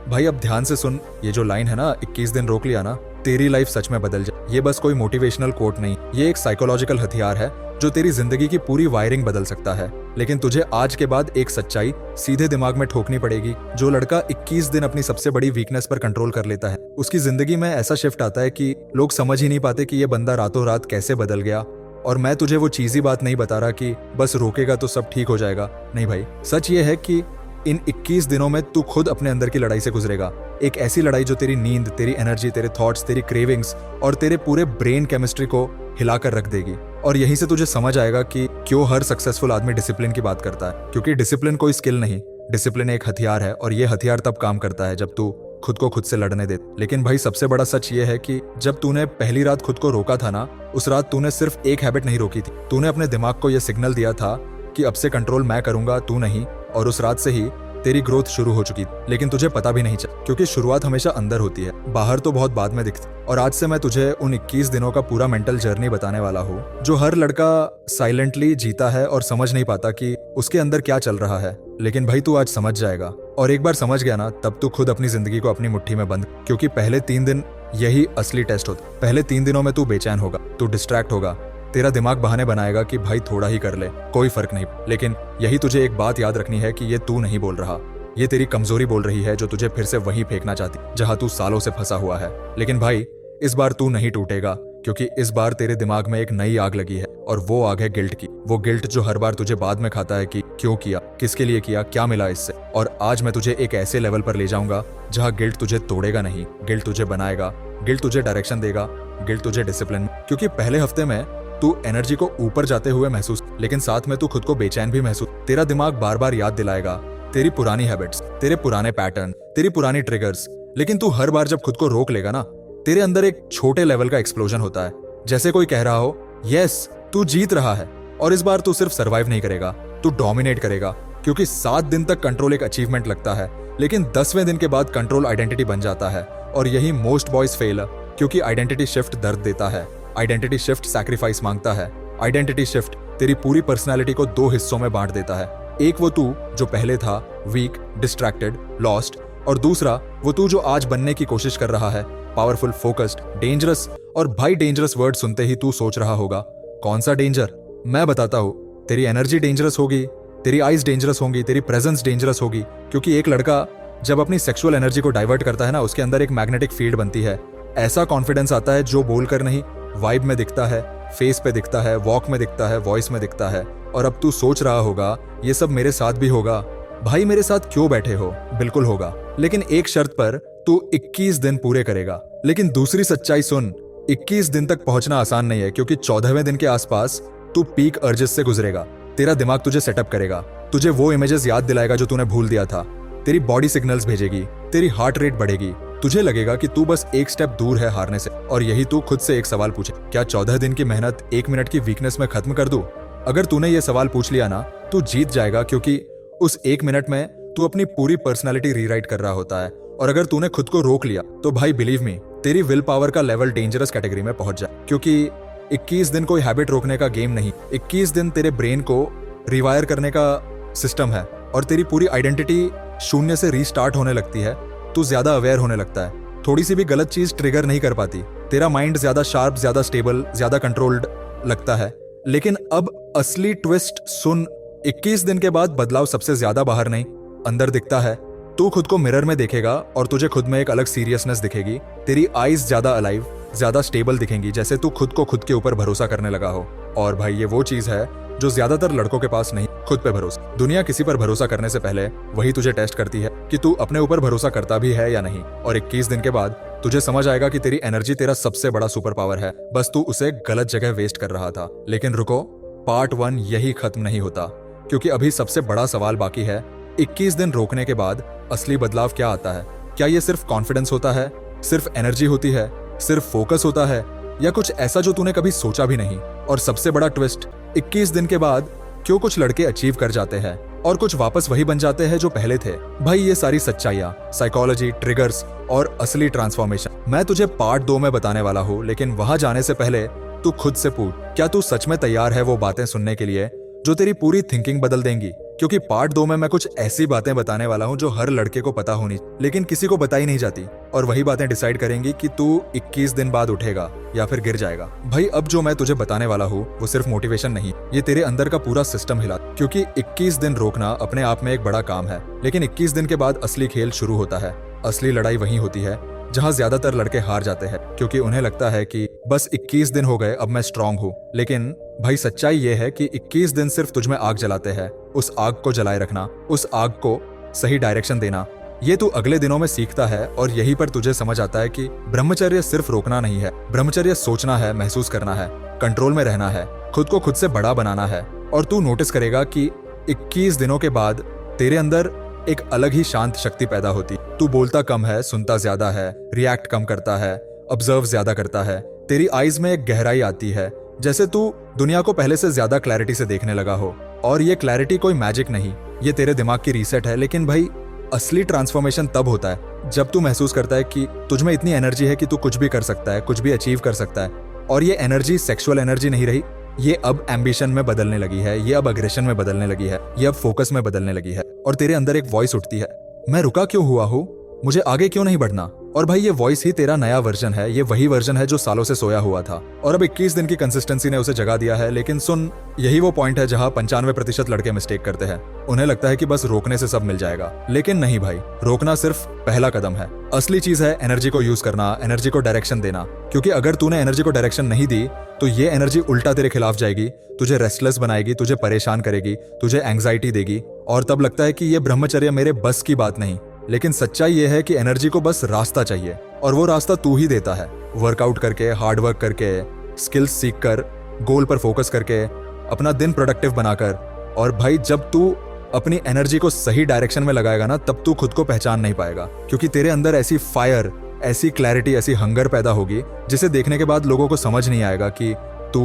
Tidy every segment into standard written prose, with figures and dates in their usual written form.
भाई अब ध्यान से सुन, ये जो लाइन है ना, 21 दिन रोक लिया ना, तेरी लाइफ सच में बदल जाए। ये बस कोई मोटिवेशनल कोट नहीं, ये एक साइकोलॉजिकल हथियार है जो तेरी जिंदगी की पूरी वायरिंग बदल सकता है। लेकिन तुझे आज के बाद एक सच्चाई सीधे दिमाग में ठोकनी पड़ेगी। जो लड़का 21 दिन अपनी सबसे बड़ी वीकनेस पर कंट्रोल कर लेता है, उसकी जिंदगी में ऐसा शिफ्ट आता है कि लोग समझ ही नहीं पाते कि ये बंदा रातों रात कैसे बदल गया। और मैं तुझे वो चीज़ी बात नहीं बता रहा कि बस रोकेगा तो सब ठीक हो जाएगा। नहीं भाई, सच ये है कि इन 21 दिनों में तू खुद अपने अंदर की लड़ाई से गुजरेगा। एक ऐसी लड़ाई जो तेरी नींद, तेरी एनर्जी, तेरे थॉट्स, तेरी क्रेविंग्स और तेरे पूरे ब्रेन केमिस्ट्री को हिलाकर रख देगी। और यहीं से तुझे समझ आएगा कि क्यों हर सक्सेसफुल आदमी डिसिप्लिन की बात करता है। क्योंकि डिसिप्लिन कोई स्किल नहीं, डिसिप्लिन एक हथियार है। और ये हथियार तब काम करता है जब तू खुद को खुद से लड़ने दे। लेकिन भाई सबसे बड़ा सच ये है कि जब तूने पहली रात खुद को रोका था ना, उस रात तूने सिर्फ एक हैबिट नहीं रोकी थी, तूने अपने दिमाग को यह सिग्नल दिया था कि अब से कंट्रोल मैं करूंगा, तू नहीं। और उस रात से ही तेरी ग्रोथ शुरू हो चुकी थी, लेकिन तुझे पता भी नहीं चला। क्योंकि शुरुआत हमेशा अंदर होती है, बाहर तो बहुत बाद में दिखती। और आज से मैं तुझे उन 21 दिनों का पूरा मेंटल जर्नी बताने वाला हूँ जो हर लड़का साइलेंटली जीता है और समझ नहीं पाता कि उसके अंदर क्या चल रहा है। लेकिन भाई तू आज समझ जाएगा, और एक बार समझ गया ना, तब तू खुद अपनी जिंदगी को अपनी मुट्ठी में बंद। क्योंकि पहले 3 दिन यही असली टेस्ट होता। पहले 3 दिनों में तू बेचैन होगा, तू डिस्ट्रैक्ट होगा, तेरा दिमाग बहाने बनाएगा कि भाई थोड़ा ही कर ले, कोई फर्क नहीं। लेकिन यही तुझे एक बात याद रखनी है कि ये तू नहीं बोल रहा, ये तेरी कमजोरी बोल रही है जो तुझे फिर से वहीं फेंकना चाहती जहां तू सालों से फंसा हुआ है। लेकिन भाई इस बार तू नहीं टूटेगा, क्योंकि इस बार तेरे दिमाग में एक नई आग लगी है, और वो आग है गिल्ट की। वो गिल्ट जो हर बार तुझे बाद में खाता है कि क्यों किया, किसके लिए किया, क्या मिला इससे। और आज मैं तुझे एक ऐसे लेवल पर ले जाऊंगा जहां गिल्ट तुझे तोड़ेगा नहीं, गिल्ट तुझे बनाएगा, गिल्ट तुझे डायरेक्शन देगा, गिल्ट तुझे डिसिप्लिन। क्योंकि पहले हफ्ते में तू एनर्जी को ऊपर जाते हुए महसूस, लेकिन साथ में तू खुद को बेचैन भी महसूस। तेरा दिमाग बार बार याद दिलाएगा तेरी पुरानी हैबिट्स, तेरे पुराने पैटर्न, तेरी पुरानी ट्रिगर्स। लेकिन तू हर बार जब खुद को रोक लेगा ना, तेरे अंदर एक छोटे लेवल का एक्सप्लोजन होता है। जैसे कोई कह रहा हो, यस तू जीत रहा है, और इस बार तू सिर्फ सर्वाइव नहीं करेगा, तू डोमिनेट करेगा। क्योंकि 7 दिन तक कंट्रोल एक अचीवमेंट लगता है, लेकिन 10वें दिन के बाद कंट्रोल आइडेंटिटी बन जाता है। और यही मोस्ट बॉयज फेल, क्योंकि आइडेंटिटी शिफ्ट दर्द देता है, आइडेंटिटी शिफ्ट सैक्रिफाइस मांगता है, आइडेंटिटी शिफ्ट तेरी पूरी पर्सनैलिटी को 2 हिस्सों में बांट देता है। एक वो तू जो पहले था, वीक, डिस्ट्रैक्टेड, लॉस्ट, और दूसरा वो तू जो आज बनने की कोशिश कर रहा है, पावरफुल, फोकस्ड, डेंजरस। और भाई डेंजरस वर्ड सुनते ही तू सोच रहा होगा, कौन सा डेंजर? मैं बताता हूँ, तेरी एनर्जी डेंजरस होगी, तेरी आइज डेंजरस होंगी, तेरी प्रेजेंस डेंजरस होगी। क्योंकि एक लड़का जब अपनी सेक्सुअल एनर्जी को डाइवर्ट करता है ना, उसके अंदर एक मैग्नेटिक फील्ड बनती है। ऐसा कॉन्फिडेंस आता है जो बोलकर नहीं, वाइब में दिखता है, फेस पे दिखता है, वॉक में दिखता है, वॉइस में दिखता है। और अब तू सोच रहा होगा, ये सब मेरे साथ भी होगा। भाई मेरे साथ क्यों बैठे हो? बिल्कुल होगा, लेकिन एक शर्त पर, तू 21 दिन पूरे करेगा। लेकिन दूसरी सच्चाई सुन, 21 दिन तक पहुंचना आसान नहीं है, क्योंकि 14वें दिन के आसपास तू पीक अर्जेस से गुजरेगा। तेरा दिमाग तुझे सेटअप करेगा, तुझे वो इमेजेस याद दिलाएगा जो तूने भूल दिया था, तेरी बॉडी सिग्नल्स भेजेगी, तेरी हार्ट रेट बढ़ेगी, तुझे लगेगा कि तू बस एक स्टेप दूर है हारने से। और यही तू खुद से एक सवाल पूछे, क्या 14 दिन की मेहनत 1 मिनट की वीकनेस में खत्म कर दूं? अगर तूने ये सवाल पूछ लिया ना, तू जीत जाएगा। क्योंकि उस 1 मिनट में तू अपनी पूरी पर्सनालिटी रीराइट कर रहा होता है। और अगर तूने खुद को रोक लिया तो भाई बिलीव मी, तेरी विल पावर का लेवल डेंजरस कैटेगरी में पहुंच जाए। क्योंकि 21 दिन कोई हैबिट रोकने का गेम नहीं, 21 दिन तेरे ब्रेन को रिवायर करने का सिस्टम है। और तेरी पूरी आइडेंटिटी शून्य से रीस्टार्ट होने लगती है। तू ज्यादा अवेयर होने लगता है, थोड़ी सी भी गलत चीज ट्रिगर नहीं कर पाती। तेरा माइंड ज्यादा शार्प, ज्यादा स्टेबल, ज्यादा कंट्रोल्ड लगता है। लेकिन अब असली ट्विस्ट सुन, 21 दिन के बाद बदलाव सबसे ज्यादा बाहर नहीं, अंदर दिखता है। तू खुद को मिरर में देखेगा और तुझे खुद में एक अलग सीरियसनेस दिखेगी। तेरी आईज ज्यादा अलाइव, ज्यादा स्टेबल दिखेंगी, जैसे तू खुद को खुद के ऊपर भरोसा करने लगा हो। और भाई ये वो चीज है जो ज्यादातर लड़कों के पास नहीं, खुद पे भरोसा। दुनिया किसी पर भरोसा करने से पहले वही तुझे टेस्ट करती है कि तू अपने ऊपर भरोसा करता भी है या नहीं। और 21 दिन के बाद तुझे समझ आएगा कि तेरी एनर्जी तेरा सबसे बड़ा सुपर पावर है, बस तू उसे गलत जगह वेस्ट कर रहा था। लेकिन रुको, पार्ट 1 यही खत्म नहीं होता, क्योंकि अभी सबसे बड़ा सवाल बाकी है। 21 दिन रोकने के बाद असली बदलाव क्या आता है? क्या ये सिर्फ कॉन्फिडेंस होता है, सिर्फ एनर्जी होती है, सिर्फ फोकस होता है, या कुछ ऐसा जो तूने कभी सोचा भी नहीं? और सबसे बड़ा ट्विस्ट, 21 दिन के बाद क्यों कुछ लड़के अचीव कर जाते हैं और कुछ वापस वही बन जाते हैं जो पहले थे। भाई ये सारी सच्चाइयाँ, साइकोलॉजी, ट्रिगर्स और असली ट्रांसफॉर्मेशन मैं तुझे पार्ट 2 में बताने वाला हूँ। लेकिन वहां जाने से पहले तू खुद से पूछ, क्या तू सच में तैयार है वो बातें सुनने के लिए जो तेरी पूरी थिंकिंग बदल देंगी? क्योंकि पार्ट 2 में मैं कुछ ऐसी बातें बताने वाला हूँ जो हर लड़के को पता होनी लेकिन किसी को बताई नहीं जाती, और वही बातें डिसाइड करेंगी कि तू 21 दिन बाद उठेगा या फिर गिर जाएगा। भाई अब जो मैं तुझे बताने वाला हूँ वो सिर्फ मोटिवेशन नहीं, ये तेरे अंदर का पूरा सिस्टम हिला, क्योंकि 21 दिन रोकना अपने आप में एक बड़ा काम है, लेकिन 21 दिन के बाद असली खेल शुरू होता है। असली लड़ाई वहीं होती है जहां ज्यादातर लड़के हार जाते हैं, क्योंकि उन्हें लगता है कि बस 21 दिन हो गए, अब मैं स्ट्रांग हूँ। लेकिन भाई सच्चाई ये है कि 21 दिन सिर्फ तुझ में आग जलाते हैं। उस आग को जलाए रखना, उस आग को सही डायरेक्शन देना, ये तू अगले दिनों में सीखता है, और यहीं पर तुझे समझ आता है कि ब्रह्मचर्य सिर्फ रोकना नहीं है, ब्रह्मचर्य सोचना है, महसूस करना है, कंट्रोल में रहना है, खुद को खुद से बड़ा बनाना है। और तू नोटिस करेगा कि 21 दिनों के बाद तेरे अंदर एक अलग ही शांत शक्ति पैदा होती। तू बोलता कम है, सुनता ज्यादा है, रिएक्ट कम करता है, ऑब्जर्व ज्यादा करता है। तेरी आईज में एक गहराई आती है, जैसे तू दुनिया को पहले से ज्यादा क्लैरिटी से देखने लगा हो। और ये क्लैरिटी कोई मैजिक नहीं, ये तेरे दिमाग की रीसेट है। लेकिन भाई असली ट्रांसफॉर्मेशन तब होता है जब तू महसूस करता है कि तुझमें इतनी एनर्जी है कि तू कुछ भी कर सकता है, कुछ भी अचीव कर सकता है। और ये एनर्जी सेक्सुअल एनर्जी नहीं रही, ये अब एम्बिशन में बदलने लगी है, ये अब अग्रेशन में बदलने लगी है, ये अब फोकस में बदलने लगी है। और तेरे अंदर एक वॉइस उठती है, मैं रुका क्यों हुआ हूँ, मुझे आगे क्यों नहीं बढ़ना। और भाई ये वॉइस ही तेरा नया वर्जन है, ये वही वर्जन है जो सालों से सोया हुआ था, और अब 21 दिन की कंसिस्टेंसी ने उसे जगा दिया है। लेकिन सुन, यही वो पॉइंट है जहां 95% लड़के मिस्टेक करते हैं। उन्हें लगता है कि बस रोकने से सब मिल जाएगा, लेकिन नहीं भाई, रोकना सिर्फ पहला कदम है। असली चीज है एनर्जी को यूज करना, एनर्जी को डायरेक्शन देना। क्योंकि अगर तूने एनर्जी को डायरेक्शन नहीं दी तो ये एनर्जी उल्टा तेरे खिलाफ जाएगी, तुझे रेस्टलेस बनाएगी, तुझे परेशान करेगी, तुझे एंग्जाइटी देगी। और तब लगता है कि ये ब्रह्मचर्य मेरे बस की बात नहीं। लेकिन सच्चाई ये है कि एनर्जी को बस रास्ता चाहिए, और वो रास्ता तू ही देता है। वर्कआउट करके, हार्ड वर्क करके, स्किल्स सीख कर, गोल पर फोकस करके, अपना दिन प्रोडक्टिव बनाकर। और भाई जब तू अपनी एनर्जी को सही डायरेक्शन में लगाएगा ना, तब तू खुद को पहचान नहीं पाएगा, क्योंकि तेरे अंदर ऐसी फायर, ऐसी क्लैरिटी, ऐसी हंगर पैदा होगी जिसे देखने के बाद लोगों को समझ नहीं आएगा कि तू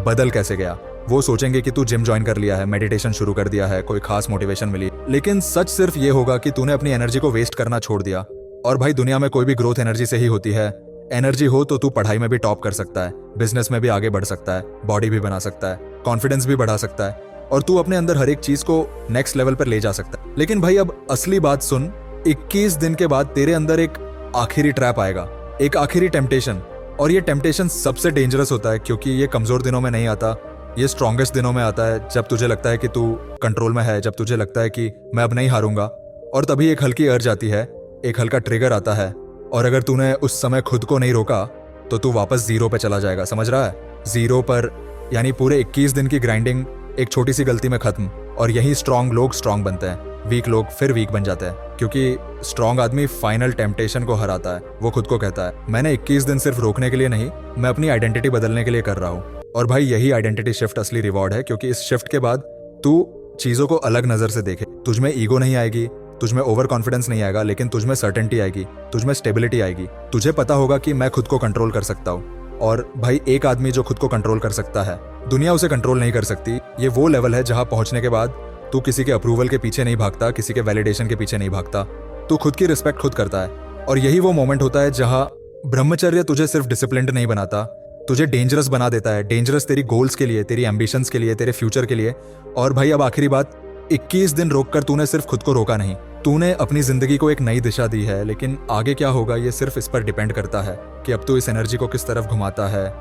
बदल कैसे गया। वो सोचेंगे कि तू जिम ज्वाइन कर लिया है, मेडिटेशन शुरू कर दिया है, कोई खास मोटिवेशन मिली। लेकिन सच सिर्फ ये होगा कि तूने अपनी एनर्जी को वेस्ट करना छोड़ दिया। और भाई दुनिया में कोई भी ग्रोथ एनर्जी से ही होती है। एनर्जी हो तो तू पढ़ाई में भी टॉप कर सकता है, बिजनेस में भी आगे बढ़ सकता है, बॉडी भी बना सकता है, कॉन्फिडेंस भी बढ़ा सकता है, और तू अपने अंदर हर एक चीज को नेक्स्ट लेवल पर ले जा सकता है। लेकिन भाई अब असली बात सुन, 21 दिन के बाद तेरे अंदर एक आखिरी ट्रैप आएगा, एक आखिरी टेम्पटेशन। और ये टेम्पटेशन सबसे डेंजरस होता है, क्योंकि ये कमजोर दिनों में नहीं आता, ये स्ट्रॉन्गेस्ट दिनों में आता है, जब तुझे लगता है कि तू कंट्रोल में है, जब तुझे लगता है कि मैं अब नहीं हारूंगा। और तभी एक हल्की अर्ज आती है, एक हल्का ट्रिगर आता है, और अगर तूने उस समय खुद को नहीं रोका तो तू वापस जीरो पे चला जाएगा। समझ रहा है? जीरो पर, यानी पूरे 21 दिन की ग्राइंडिंग एक छोटी सी गलती में खत्म। और यही स्ट्रांग लोग स्ट्रांग बनते हैं, वीक लोग फिर वीक बन जाते हैं, क्योंकि स्ट्रांग आदमी फाइनल टेम्पटेशन को हराता है। वो खुद को कहता है, मैंने 21 दिन सिर्फ रोकने के लिए नहीं, मैं अपनी आइडेंटिटी बदलने के लिए कर रहा हूँ। और भाई यही आइडेंटिटी शिफ्ट असली रिवॉर्ड है, क्योंकि इस शिफ्ट के बाद तू चीजों को अलग नजर से देखे। तुझमें ईगो नहीं आएगी, तुझमें ओवर कॉन्फिडेंस नहीं आएगा, लेकिन तुझमें सर्टेनिटी आएगी, तुझमें स्टेबिलिटी आएगी। तुझे पता होगा कि मैं खुद को कंट्रोल कर सकता हूँ। और भाई एक आदमी जो खुद को कंट्रोल कर सकता है, दुनिया उसे कंट्रोल नहीं कर सकती। ये वो लेवल है जहां पहुंचने के बाद तू किसी के अप्रूवल के पीछे नहीं भागता, किसी के वैलिडेशन के पीछे नहीं भागता, तू खुद की रिस्पेक्ट खुद करता है। और यही वो मोमेंट होता है जहां ब्रह्मचर्य तुझे सिर्फ डिसिप्लिन्ड नहीं बनाता, तुझे डेंजरस बना देता है। डेंजरस तेरी गोल्स के लिए, तेरी एम्बिशंस के लिए, तेरे फ्यूचर के लिए। और भाई अब आखिरी बात, 21 दिन रोककर तूने सिर्फ खुद को रोका नहीं, तूने अपनी जिंदगी को एक नई दिशा दी है। लेकिन आगे क्या होगा ये सिर्फ इस पर डिपेंड करता है कि अब तू इस एनर्जी को किस तरफ घुमाता है।